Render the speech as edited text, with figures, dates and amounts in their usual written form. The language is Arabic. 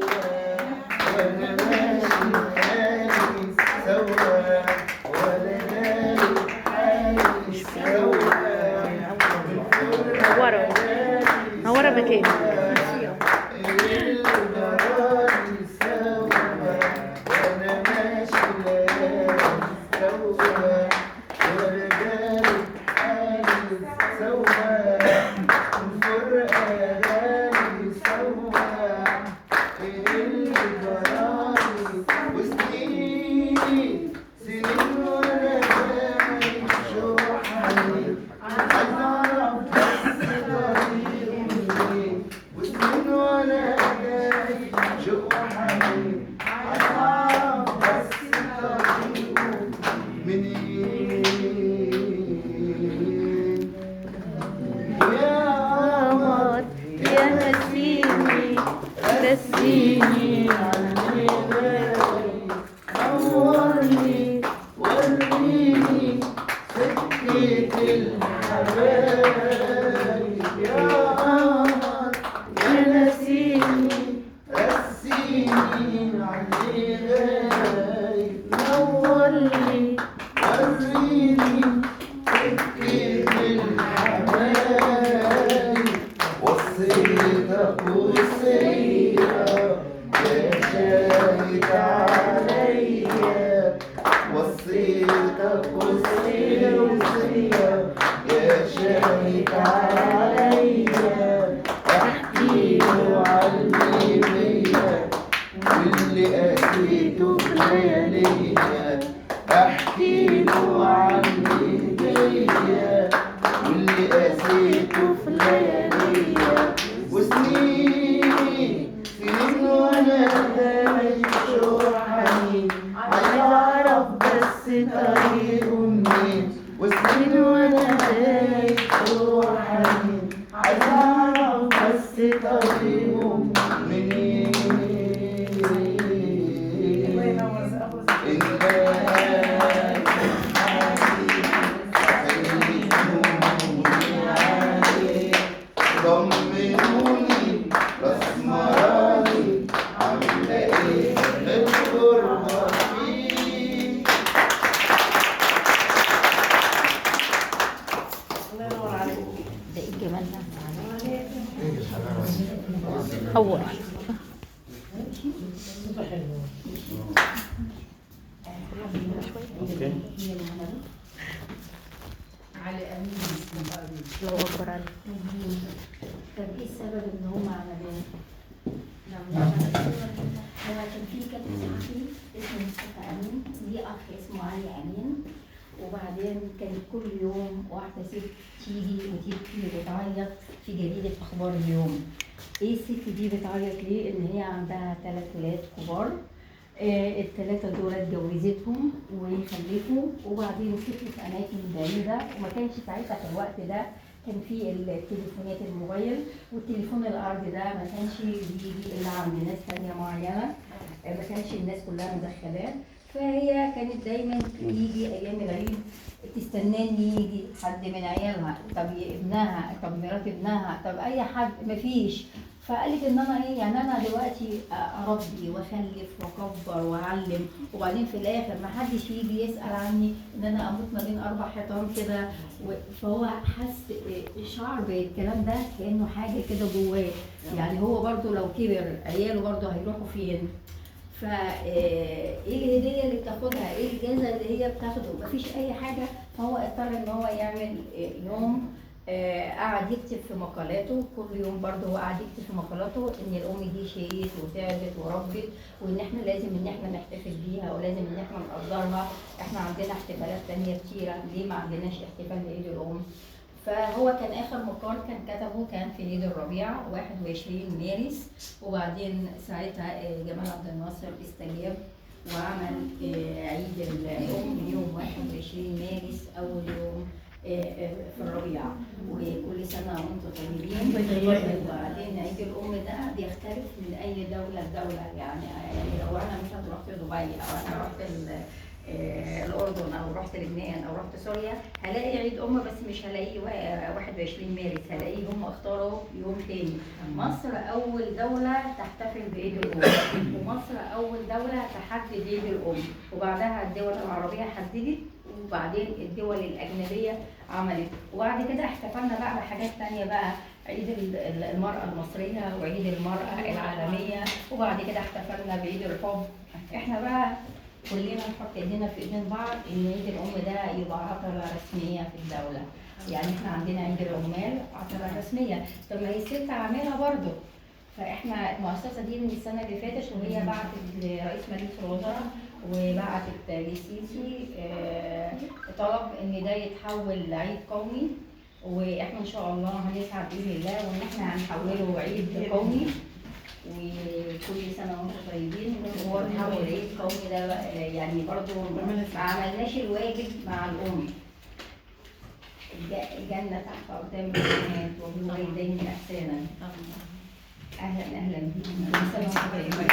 وانا ماشي سوا ولا داري حالي سوا نورة مكان وانا ماشي سوا ولا داري حالي سوا الفرقة داري سوا اللي جرالي وسنين سنين وانا داري جرحي عايز اعرف بس طريقي منين وسنين وانا داري جرحي عايز اعرف بس طريقه منين يا قمر يا نسيني رسيني عني غالي نورني وريني سكة الحبايب يا قمر يا نسيني رسيني عني غالي نورني وريني سكة الحبايب وصيتك وصية يا شاهد عليا وصيتك وصية وصية يا شاهد عليا احكي له عني بيا واللي قاسيته في لياليا احكي له عني بيا واللي قاسيته في لياليا وسنين سنين وانا داعي جرحي عايز اعرف بس طريقه منين وسنين وانا داعي جرحي عايز اعرف بس طريقه منين طمنوني رسمراني عاملة ايه الغربة فيه ده ايه الجمال ده حور الله اكبر عليك. طب ايه السبب ان هم عملوه؟ هو كان في كاتب صحفي اسمه مصطفى امين، ليه اخ اسمه علي امين، وبعدين كانت كل يوم واحده ست تيجي وتبكي وتعيط في جريده اخبار اليوم. ايه الست دي بتعيط ليه؟ ان هي عندها 3 ولاد كبار، الثلاثة دول اتجوزتهم وخلفوا وبعدين سكنوا في أماكن بعيدة، وما كانش ساعتها في الوقت ده كان في التليفونات الموبايل، والتليفون الأرضي ده ما كانش بيجي إلا عند ناس تانية معينة، ما كانش الناس كلها مدخلاه. فهي كانت دايما يجي أيام العيد تستناني يجي حد من عيالها، طب ابنها، طب مرات ابنها، طب أي حد، مفيش. فقالت ان انا ايه يعني، انا دلوقتي اربي واخلف واكبر واعلم، وبعدين في الاخر ما حدش يجي يسال عني ان انا اموت ما بين 4 حيطان كده. فهو حس شعر بالكلام ده كانه حاجه كده جواه، يعني هو برضو لو كبر عياله برضو هيروحوا فين؟ ايه الهديه اللي بتاخدها؟ ايه الجائزه اللي هي بتاخده؟ مفيش اي حاجه. فهو اضطر ان هو يعمل يوم، قعد يكتب في مقالاته كل يوم، برضه هو قعد يكتب في مقالاته ان الام دي شقيت وتعبت وربت، وان احنا لازم ان احنا نحتفل بيها ولازم ان احنا نقدرها. احنا عندنا احتفالات تانية كتيره، ليه ما عندناش احتفال لعيد الام؟ فهو كان اخر مقال كان كتبه كان في عيد الربيع 21 مارس، وبعدين ساعتها جمال عبد الناصر استجاب وعمل عيد الام يوم 21 مارس اول يوم في الربيع، وكل سنه وانتم طيبين. وبعدين عيد الام ده بيختلف من اي دوله لدوله، يعني لو انا مثلا رحت دبي او انا رحت الأردن أو رحت لبنان أو رحت سوريا هلاقي عيد بس مش هلاقيه 21 مارس، هلاقيه هم اختاروا يوم تاني. مصر أول دولة تحتفل بعيد الأم، ومصر أول دولة تحدد عيد الأم، وبعدها الدول العربية حددت، وبعدين الدول الأجنبية عملت، وبعد كده احتفلنا بقى بحاجات تانية بقى، عيد المرأة المصرية وعيد المرأة العالمية، وبعد كده احتفلنا بعيد الحب. احنا بقى كلنا نحط ايدينا في ايدين بعض ان عيد الام ده يبقى عطلة رسمية في الدولة. يعني احنا عندنا عيد العمال عطلة رسمية، طب ما هي الست عاملة برضه. فاحنا المؤسسة دي من السنة اللي فاتت وهي بعتت لرئيس مجلس الوزراء وبعتت للسيسي طلب ان ده يتحول لعيد قومي، واحنا ان شاء الله هنسعى باذن الله وان احنا هنحوله عيد قومي، وكل سنه وانتم طيبين. وهو نحول عيد قومي ده يعني برضه ما عملناش الواجب مع الام. الجنه تحت اقدام الامهات وبالوالدين احسانا. اهلا بيكم، كل سنه وانتم طيبين.